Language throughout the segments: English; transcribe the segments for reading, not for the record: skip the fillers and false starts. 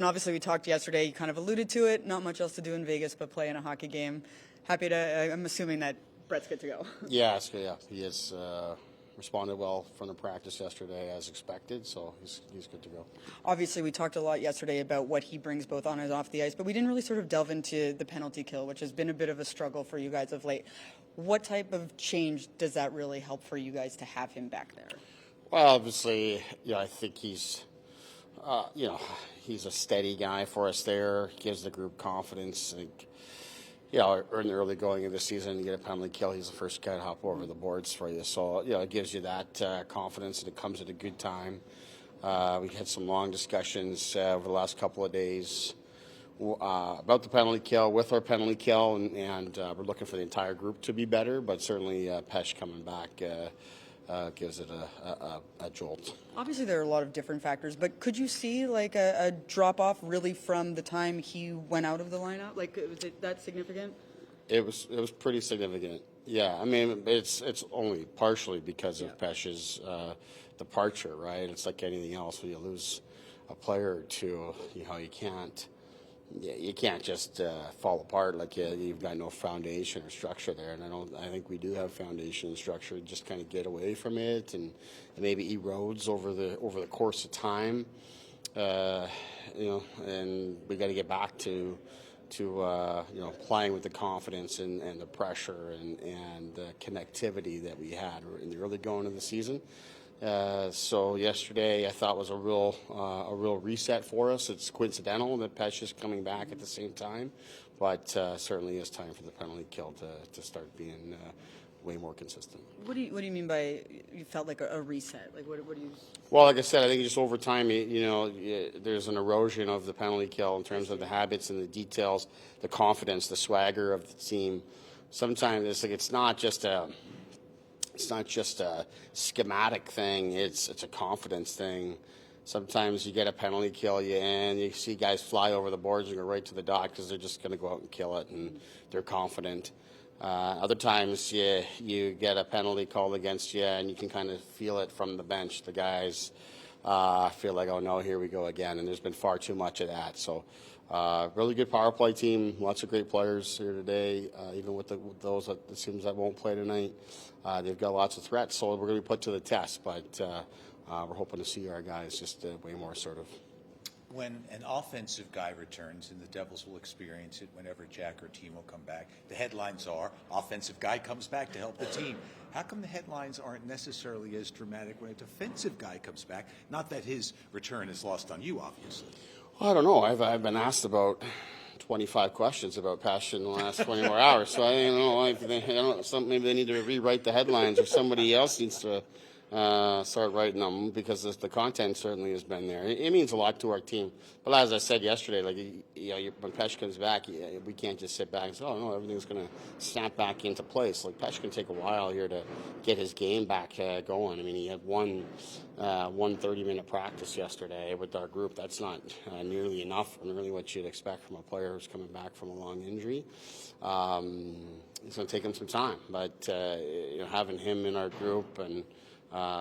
And obviously, we talked yesterday. You kind of alluded to it. Not much else to do in Vegas but play in a hockey game. I'm assuming that Brett's good to go. Yeah, he has responded well from the practice yesterday as expected, so he's good to go. Obviously, we talked a lot yesterday about what he brings both on and off the ice, but we didn't really sort of delve into the penalty kill, which has been a bit of a struggle for you guys of late. What type of change does that really help for you guys to have him back there? Well, obviously, I think he's a steady guy for us there. He gives the group confidence. In the early going of the season, you get a penalty kill, he's the first guy to hop over the boards for you. So, it gives you that confidence, and it comes at a good time. We had some long discussions over the last couple of days about the penalty kill, with our penalty kill, and we're looking for the entire group to be better, but certainly Pesce coming back gives it a jolt. Obviously, there are a lot of different factors, but could you see like a drop-off really from the time he went out of the lineup? Like, was it that significant? It was pretty significant. Yeah, I mean, it's only partially because of Pesce's departure, right? It's like anything else. When you lose a player or two, you can't. Yeah, you can't just fall apart like you've got no foundation or structure there, and I think we do have foundation and structure. Just kind of get away from it, and maybe erodes over the course of time, and we got to get back to playing with the confidence and the pressure and the connectivity that we had in the early going of the season. So yesterday I thought was a real reset for us. It's coincidental that Pesce is coming back at the same time, but certainly it's time for the penalty kill to start being way more consistent. What do you mean by you felt like a reset? Like what do you? Well, like I said, I think just over time, there's an erosion of the penalty kill in terms of the habits and the details, the confidence, the swagger of the team. Sometimes it's not just a schematic thing. It's a confidence thing. Sometimes you get a penalty kill, and you see guys fly over the boards and go right to the dot because they're just going to go out and kill it, and they're confident. Other times you get a penalty called against you, and you can kind of feel it from the bench. The guys feel like, oh no, here we go again, and there's been far too much of that. So really good power play team, lots of great players here today, even with those that it seems that won't play tonight. They've got lots of threats, so we're going to be put to the test, but we're hoping to see our guys just way more assertive. When an offensive guy returns, and the Devils will experience it whenever Jack or Timo come back, the headlines are, offensive guy comes back to help the team. How come the headlines aren't necessarily as dramatic when a defensive guy comes back? Not that his return is lost on you, obviously. Well, I don't know. I've been asked about 25 questions about Pesce in the last 24 hours, so I don't know. Maybe they need to rewrite the headlines, or somebody else needs to start writing them, because the content certainly has been there. It means a lot to our team. But as I said yesterday, when Pesce comes back, we can't just sit back and say, oh no, everything's going to snap back into place. Like, Pesce can take a while here to get his game back going. I mean, he had one 30-minute practice yesterday with our group. That's not nearly enough, and really what you'd expect from a player who's coming back from a long injury. It's going to take him some time, but having him in our group and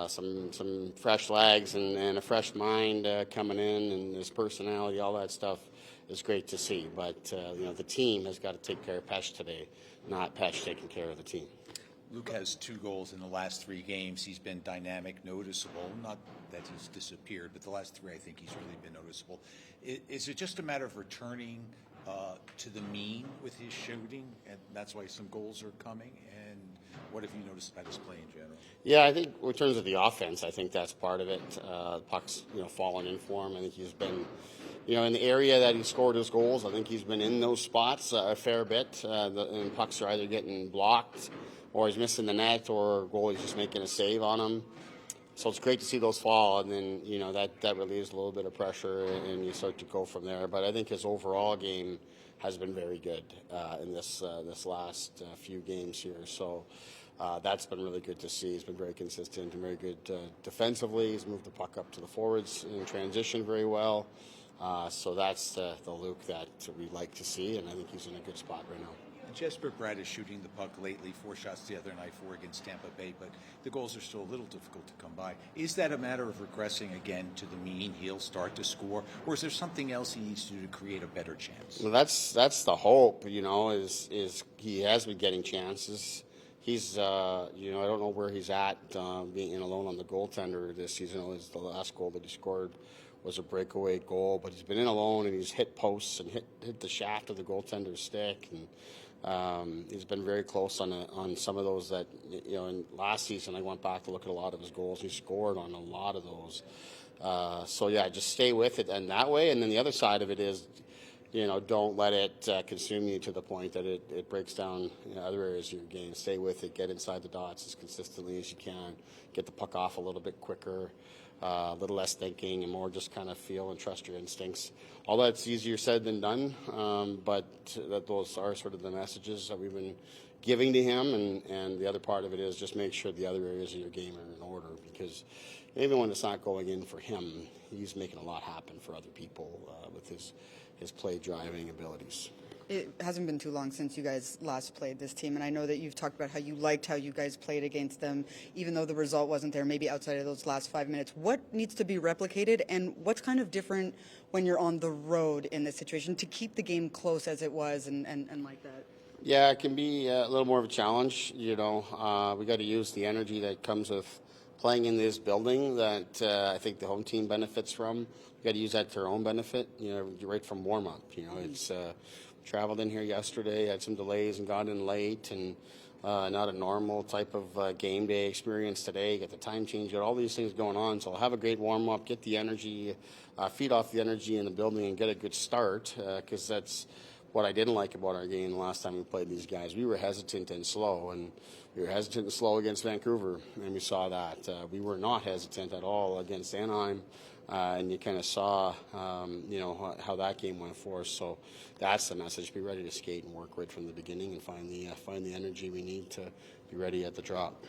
some fresh legs and a fresh mind coming in, and his personality, all that stuff is great to see. But the team has got to take care of Pesce today, not Pesce taking care of the team. Luke has 2 goals in the last 3 games. He's been dynamic, noticeable. Not that he's disappeared, but the last 3, I think he's really been noticeable. Is it just a matter of returning to the mean with his shooting, and that's why some goals are coming? And what have you noticed about his play in general? Yeah, I think in terms of the offense, I think that's part of it. Puck's fallen in for him. I think he's been, in the area that he scored his goals, I think he's been in those spots a fair bit. And pucks are either getting blocked, or he's missing the net, or goalie's just making a save on him. So it's great to see those fall, and then that relieves a little bit of pressure, and you start to go from there. But I think his overall game has been very good in this last few games here. So that's been really good to see. He's been very consistent and very good defensively. He's moved the puck up to the forwards in transition very well. So that's the Luke that we like to see, and I think he's in a good spot right now. Jesper Bratt is shooting the puck lately, 4 shots the other night, 4 against Tampa Bay, but the goals are still a little difficult to come by. Is that a matter of regressing again to the mean? He'll start to score, or is there something else he needs to do to create a better chance? Well, that's the hope, is he has been getting chances. He's, I don't know where he's at being in alone on the goaltender this season. The last goal that he scored was a breakaway goal, but he's been in alone and he's hit posts and hit the shaft of the goaltender's stick, and he's been very close on some of those that, in last season I went back to look at a lot of his goals. He scored on a lot of those. Just stay with it and that way. And then the other side of it is, don't let it consume you to the point that it breaks down other areas of your game. Stay with it. Get inside the dots as consistently as you can. Get the puck off a little bit quicker, a little less thinking, and more just kind of feel and trust your instincts. All that's easier said than done, but those are sort of the messages that we've been giving to him. And the other part of it is just make sure the other areas of your game are in order, because even when it's not going in for him, he's making a lot happen for other people with his play driving abilities. It hasn't been too long since you guys last played this team, and I know that you've talked about how you liked how you guys played against them, even though the result wasn't there, maybe outside of those last 5 minutes. What needs to be replicated, and what's kind of different when you're on the road in this situation to keep the game close as it was and like that? Yeah, it can be a little more of a challenge. We got to use the energy that comes with playing in this building that I think the home team benefits from. We got to use that to our own benefit. Right from warm up. It's traveled in here yesterday, had some delays and got in late, and not a normal type of game day experience today. Get the time change, got all these things going on. So I'll have a great warm up, get the energy, feed off the energy in the building, and get a good start. Because that's what I didn't like about our game the last time we played these guys. We were hesitant and slow, and we were hesitant and slow against Vancouver, and we saw that. We were not hesitant at all against Anaheim, and you kind of saw, how that game went for us. So that's the message: be ready to skate and work right from the beginning, and find the energy we need to be ready at the drop.